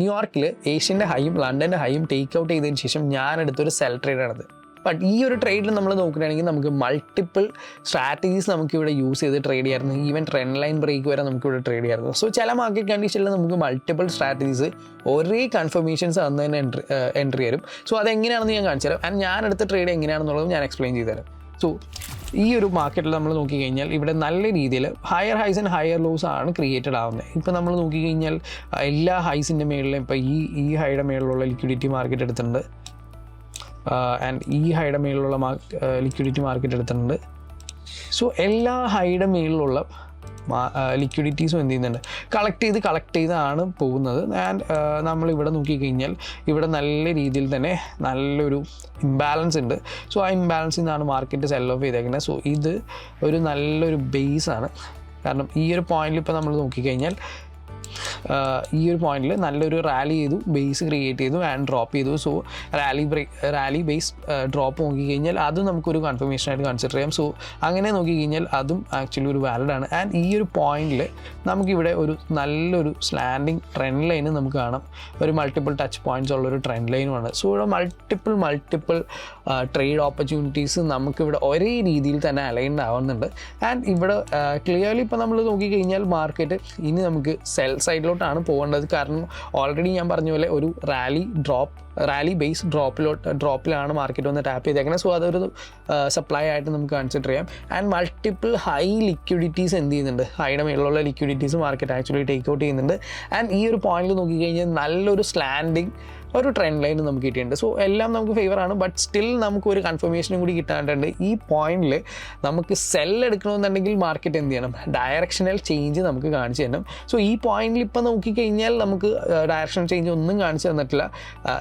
ന്യൂയോർക്കിൽ ഏഷ്യൻ്റെ ഹൈയും ലണ്ടൻ്റെ ഹൈയും take out ചെയ്തതിന് ശേഷം ഞാനെടുത്തൊരു സെൽ ട്രേഡാണത്. ബട്ട് ഈ ഒരു ട്രേഡിൽ നമ്മൾ നോക്കുകയാണെങ്കിൽ നമുക്ക് മൾട്ടിപ്പിൾ സ്ട്രാറ്റജീസ് നമുക്കിവിടെ യൂസ് ചെയ്ത് ട്രേഡ് ചെയ്യായിരുന്നു. ഈവൻ ട്രെൻഡ് ലൈൻ ബ്രേക്ക് വരെ നമുക്കിവിടെ ട്രേഡ് ചെയ്യായിരുന്നു. സോ ചില മാർക്കറ്റ് കണ്ടീഷനിൽ നമുക്ക് മൾട്ടിപ്പിൾ സ്ട്രാറ്റജീസ് ഒരേ കൺഫർമേഷൻസ് അന്ന് തന്നെ എൻട്രി തരും. സോ അതെങ്ങനെയാണെന്ന് ഞാൻ കാണിച്ചു തരാം. ആൻഡ് ഞാൻ എടുത്ത ട്രേഡ് എങ്ങനെയാണെന്നുള്ളത് ഞാൻ എക്സ്പ്ലെയിൻ ചെയ്തു തരാം. സോ ഈ ഒരു മാർക്കറ്റിൽ നമ്മൾ നോക്കിക്കഴിഞ്ഞാൽ ഇവിടെ നല്ല രീതിയിൽ higher high and higher loss ആണ് ക്രിയേറ്റഡ് ആവുന്നത്. ഇപ്പോൾ നമ്മൾ നോക്കിക്കഴിഞ്ഞാൽ എല്ലാ ഹൈസിൻ്റെ മേളിലും ഇപ്പോൾ ഈ ഹൈയുടെ മേളിലുള്ള ലിക്വിഡിറ്റി മാർക്കറ്റ് എടുത്തിട്ടുണ്ട്. ആൻഡ് ഈ ഹൈയുടെ മേളിലുള്ള ലിക്വിഡിറ്റി മാർക്കറ്റ് എടുത്തിട്ടുണ്ട്. സോ എല്ലാ ഹൈയുടെ മേളിലുള്ള ലിക്വിഡിറ്റീസും എന്ത് ചെയ്യുന്നുണ്ട്, കളക്ട് ചെയ്താണ് പോകുന്നത്. ആൻഡ് നമ്മളിവിടെ നോക്കിക്കഴിഞ്ഞാൽ ഇവിടെ നല്ല രീതിയിൽ തന്നെ നല്ലൊരു ഇംബാലൻസ് ഉണ്ട്. സോ ആ ഇംബാലൻസിൽ നിന്നാണ് മാർക്കറ്റ് സെൽ ഓഫ് ചെയ്തേക്കുന്നത്. സോ ഇത് ഒരു നല്ലൊരു ബേസാണ്. കാരണം ഈ ഒരു പോയിന്റിൽ ഇപ്പോൾ നമ്മൾ നോക്കിക്കഴിഞ്ഞാൽ ഈ ഒരു പോയിന്റിൽ നല്ലൊരു റാലി ചെയ്തു, ബേസ് ക്രിയേറ്റ് ചെയ്തു ആൻഡ് ഡ്രോപ്പ് ചെയ്തു. സോ റാലി ബേസ് ഡ്രോപ്പ് നോക്കിക്കഴിഞ്ഞാൽ അതും നമുക്കൊരു കൺഫർമേഷനായിട്ട് കൺസിഡർ ചെയ്യാം. സോ അങ്ങനെ നോക്കിക്കഴിഞ്ഞാൽ അതും ആക്ച്വലി ഒരു വാലിഡാണ്. ആൻഡ് ഈ ഒരു പോയിന്റിൽ നമുക്കിവിടെ ഒരു നല്ലൊരു സ്ലാൻഡിങ് ട്രെൻഡ് ലൈന് നമുക്ക് കാണാം. ഒരു മൾട്ടിപ്പിൾ ടച്ച് പോയിന്റ്സ് ഉള്ളൊരു ട്രെൻഡ് ലൈനുമാണ്. സോ ഇവിടെ മൾട്ടിപ്പിൾ ട്രേഡ് ഓപ്പർച്യൂണിറ്റീസ് നമുക്കിവിടെ ഒരേ രീതിയിൽ തന്നെ അലൈൻഡ് ആവുന്നുണ്ട്. ആൻഡ് ഇവിടെ ക്ലിയർലി ഇപ്പോൾ നമ്മൾ നോക്കിക്കഴിഞ്ഞാൽ മാർക്കറ്റ് ഇനി നമുക്ക് സെൽ സൈഡിലോട്ടാണ് പോകേണ്ടത്. കാരണം ഓൾറെഡി ഞാൻ പറഞ്ഞ പോലെ ഒരു റാലി ബേസ് ഡ്രോപ്പിലാണ് മാർക്കറ്റ് വന്ന് ടാപ്പ് ചെയ്തേക്കുന്നത്. സോ അതൊരു സപ്ലൈ ആയിട്ട് നമുക്ക് കൺസിഡർ ചെയ്യാം. ആൻഡ് മൾട്ടിപ്പിൾ ഹൈ ലിക്വിഡിറ്റീസ് എന്ത് ചെയ്യുന്നുണ്ട്, ഹൈയുടെ മേളിലുള്ള liquidities market actually take out ചെയ്യുന്നുണ്ട്. ആൻഡ് ഈ ഒരു പോയിന്റിൽ നോക്കിക്കഴിഞ്ഞാൽ നല്ലൊരു സ്ലാൻഡിങ് ഒരു ട്രെൻഡ് ലൈൻ നമുക്ക് കിട്ടിയിട്ടുണ്ട്. സോ എല്ലാം നമുക്ക് ഫേവറാണ്. ബട്ട് സ്റ്റിൽ നമുക്ക് ഒരു കൺഫർമേഷനും കൂടി കിട്ടാണ്ടുണ്ട്. ഈ പോയിന്റിൽ നമുക്ക് സെൽ എടുക്കണമെന്നുണ്ടെങ്കിൽ മാർക്കറ്റ് എന്ത് ചെയ്യണം, ഡയറക്ഷണൽ ചേഞ്ച് നമുക്ക് കാണിച്ചു തരണം. സോ ഈ പോയിന്റിൽ ഇപ്പോൾ നോക്കിക്കഴിഞ്ഞാൽ നമുക്ക് ഡയറക്ഷണൽ ചേഞ്ച് ഒന്നും കാണിച്ചു തന്നിട്ടില്ല.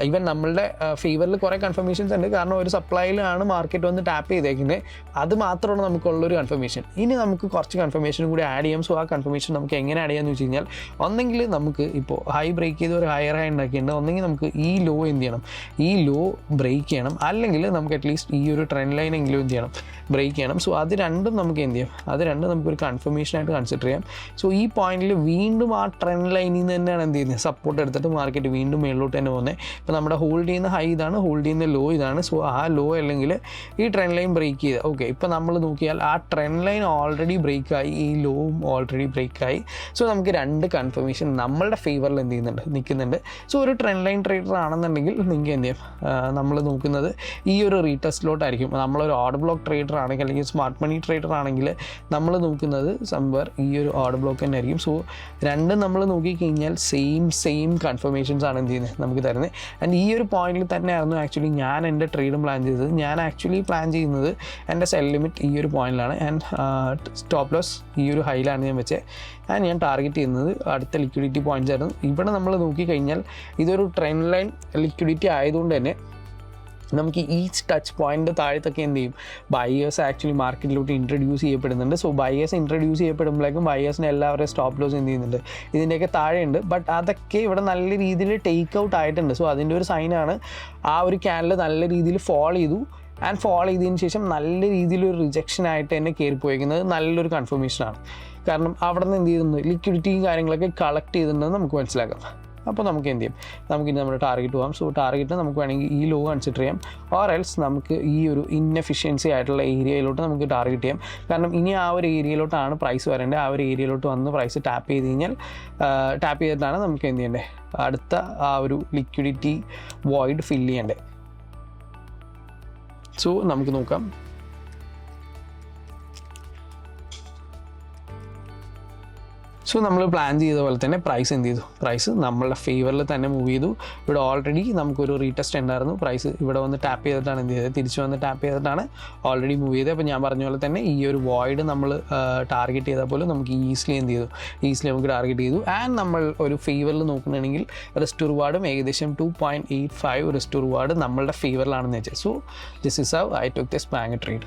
ഈവൻ നമ്മളുടെ ഫേവറിൽ കുറേ കൺഫർമേഷൻസ് ഉണ്ട്. കാരണം ഒരു സപ്ലൈയിലാണ് മാർക്കറ്റ് വന്ന് ടാപ്പ് ചെയ്തേക്കുന്നത്. അത് മാത്രമാണ് നമുക്കുള്ളൊരു കൺഫർമേഷൻ. ഇനി നമുക്ക് കുറച്ച് കൺഫർമേഷനും കൂടി ആഡ് ചെയ്യാം. സോ ആ കൺഫർമേഷൻ നമുക്ക് എങ്ങനെ ആഡ് ചെയ്യാമെന്ന് വെച്ച് കഴിഞ്ഞാൽ, ഒന്നെങ്കിൽ നമുക്ക് ഇപ്പോൾ ഹൈ ബ്രേക്ക് ചെയ്ത് ഒരു ഹയർ ഹൈ ഉണ്ടാക്കിയിട്ടുണ്ട്. ഒന്നെങ്കിൽ നമുക്ക് ഈ ലോ എന്ത് ചെയ്യണം, ഈ ലോ ബ്രേക്ക് ചെയ്യണം. അല്ലെങ്കിൽ നമുക്ക് അറ്റ്ലീസ്റ്റ് ഈ ഒരു ട്രെൻഡ് ലൈൻ എങ്കിലും എന്ത് ചെയ്യണം, ബ്രേക്ക് ചെയ്യണം. സോ അത് രണ്ടും നമുക്ക് എന്ത് ചെയ്യാം, അത് രണ്ടും നമുക്കൊരു കൺഫർമേഷനായിട്ട് കൺസിഡർ ചെയ്യാം. സോ ഈ പോയിന്റിൽ വീണ്ടും ആ ട്രെൻഡ് ലൈനിൽ നിന്ന് തന്നെയാണ് എന്ത് ചെയ്യുന്നത്, സപ്പോർട്ട് എടുത്തിട്ട് മാർക്കറ്റ് വീണ്ടും മേളിലോട്ട് തന്നെ പോകുന്നത്. ഇപ്പോൾ നമ്മുടെ ഹോൾഡ് ചെയ്യുന്ന ഹൈ ഇതാണ്, ഹോൾഡ് ചെയ്യുന്ന ലോ ഇതാണ്. സോ ആ ലോ അല്ലെങ്കിൽ ഈ ട്രെൻഡ് ലൈൻ ബ്രേക്ക് ചെയ്ത് ഓക്കെ, ഇപ്പോൾ നമ്മൾ നോക്കിയാൽ ആ ട്രെൻഡ് ലൈൻ ഓൾറെഡി ബ്രേക്കായി, ഈ ലോവും ഓൾറെഡി ബ്രേക്കായി. സോ നമുക്ക് രണ്ട് കൺഫർമേഷൻ നമ്മളുടെ ഫേവറിൽ എന്ത് ചെയ്യുന്നുണ്ട്, നിൽക്കുന്നുണ്ട്. സോ ഒരു ട്രെൻഡ് ലൈൻ ട്രേഡർ ആണെന്നുണ്ടെങ്കിൽ നിങ്ങൾക്ക് എന്ത് ചെയ്യും, നമ്മൾ നോക്കുന്നത് ഈ ഒരു റീടെസ്റ്റിലോട്ടായിരിക്കും. നമ്മളൊരു ഓർഡർ ബ്ലോക്ക് ട്രേഡർ ആണെങ്കിൽ അല്ലെങ്കിൽ സ്മാർട്ട് മണി ട്രേഡർ ആണെങ്കിൽ നമ്മൾ നോക്കുന്നത് സംവർ ഈ ഒരു ഓർഡർ ബ്ലോക്ക് തന്നെ ആയിരിക്കും. സോ രണ്ടും നമ്മൾ നോക്കിക്കഴിഞ്ഞാൽ സെയിം കൺഫർമേഷൻസ് ആണ് എന്ത് ചെയ്യുന്നത് നമുക്ക് തരുന്നത്. ആൻഡ് ഈ ഒരു പോയിന്റിൽ തന്നെയായിരുന്നു ആക്ച്വലി ഞാൻ എൻ്റെ ട്രേഡും പ്ലാൻ ചെയ്തത്. ഞാൻ ആക്ച്വലി പ്ലാൻ ചെയ്യുന്നത് എൻ്റെ സെൽ ലിമിറ്റ് ഈ ഒരു പോയിന്റിലാണ് ആൻഡ് സ്റ്റോപ്പ് ലോസ് ഈ ഒരു ഹൈയിലാണ് ഞാൻ വെച്ചത്. ആൻഡ് ഞാൻ ടാർഗറ്റ് ചെയ്യുന്നത് അടുത്ത ലിക്വിഡിറ്റി പോയിന്റ്സ് ആയിരുന്നു. ഇവിടെ നമ്മൾ നോക്കിക്കഴിഞ്ഞാൽ ഇതൊരു ട്രെൻഡ് ലൈൻ ലിക്വിഡിറ്റി ആയതുകൊണ്ട് തന്നെ നമുക്ക് ഈ ടച്ച് പോയിൻ്റ് താഴത്തൊക്കെ എന്ത് ചെയ്യും, ബയേഴ്സ് ആക്ച്വലി മാർക്കറ്റിലോട്ട് ഇൻട്രൊഡ്യൂസ് ചെയ്യപ്പെടുന്നുണ്ട്. സോ ബയേഴ്സ് ഇൻട്രൊഡ്യൂസ് ചെയ്യപ്പെടുമ്പോഴേക്കും ബയേഴ്സിന് എല്ലാവരുടെയും സ്റ്റോപ്പ് ലോസ് എന്ത് ചെയ്യുന്നുണ്ട്, ഇതിൻ്റെയൊക്കെ താഴെയുണ്ട്. ബട്ട് അതൊക്കെ ഇവിടെ നല്ല രീതിയിൽ ടേക്ക് ഔട്ട് ആയിട്ടുണ്ട്. സോ അതിൻ്റെ ഒരു സൈനാണ് ആ ഒരു ക്യാൻഡിൽ നല്ല രീതിയിൽ ഫോൾ ചെയ്തു. ആൻഡ് ഫോളോ ചെയ്തതിന് ശേഷം നല്ല രീതിയിലൊരു റിജക്ഷനായിട്ട് തന്നെ കയറിപ്പോയിരിക്കുന്നത് നല്ലൊരു കൺഫർമേഷനാണ്. കാരണം അവിടെ നിന്ന് എന്ത് ചെയ്യുന്നു, ലിക്വിഡിറ്റിയും കാര്യങ്ങളൊക്കെ കളക്ട് ചെയ്തിട്ടുണ്ടെന്ന് നമുക്ക് മനസ്സിലാക്കാം. അപ്പോൾ നമുക്ക് എന്ത് ചെയ്യും, നമുക്കിനി നമ്മുടെ ടാർഗറ്റ് പോകാം. സോ ടാർഗറ്റ് നമുക്ക് വേണമെങ്കിൽ ഈ ലോ കൺസിഡർ ചെയ്യാം, ഓർ എൽസ് നമുക്ക് ഈ ഒരു ഇൻഎഫിഷ്യൻസി ആയിട്ടുള്ള ഏരിയയിലോട്ട് നമുക്ക് ടാർഗറ്റ് ചെയ്യാം. കാരണം ഇനി ആ ഒരു ഏരിയയിലോട്ടാണ് പ്രൈസ് വരേണ്ടത്. ആ ഒരു ഏരിയയിലോട്ട് വന്ന് പ്രൈസ് ടാപ്പ് ചെയ്ത് കഴിഞ്ഞാൽ ടാപ്പ് ചെയ്തിട്ടാണ് നമുക്ക് എന്ത് ചെയ്യേണ്ടത്, അടുത്ത ആ ഒരു ലിക്വിഡിറ്റി വോയിഡ് ഫില്ല് ചെയ്യേണ്ടത്. സോ നമുക്ക് നോക്കാം. സോ നമ്മൾ പ്ലാൻ ചെയ്ത പോലെ തന്നെ പ്രൈസ് എന്ത് ചെയ്തു, പ്രൈസ് നമ്മളുടെ ഫേവറിൽ തന്നെ മൂവ് ചെയ്തു. ഇവിടെ ഓൾറെഡി നമുക്കൊരു റീടെസ്റ്റ് ഉണ്ടായിരുന്നു. പ്രൈസ് ഇവിടെ വന്ന് ടാപ്പ് ചെയ്തിട്ടാണ് എന്ത് ചെയ്തത്, തിരിച്ച് വന്ന് ടാപ്പ് ചെയ്തിട്ടാണ് ഓൾറെഡി മൂവ് ചെയ്തത്. അപ്പോൾ ഞാൻ പറഞ്ഞ പോലെ തന്നെ ഈ ഒരു വോയിഡ് നമ്മൾ ടാർഗറ്റ് ചെയ്താൽ പോലും നമുക്ക് ഈസിലി എന്ത് ചെയ്തു, ഈസിലി നമുക്ക് ടാർഗറ്റ് ചെയ്തു. ആൻഡ് നമ്മൾ ഒരു ഫേവറിൽ നോക്കുകയാണെങ്കിൽ റിസ്റ്റ് റിവാർഡും ഏകദേശം 2.85 റിസ്റ്റ് റിവാർഡ് നമ്മളുടെ ഫേവറിലാണെന്ന് വെച്ചാൽ. So this is how I took this bank trade.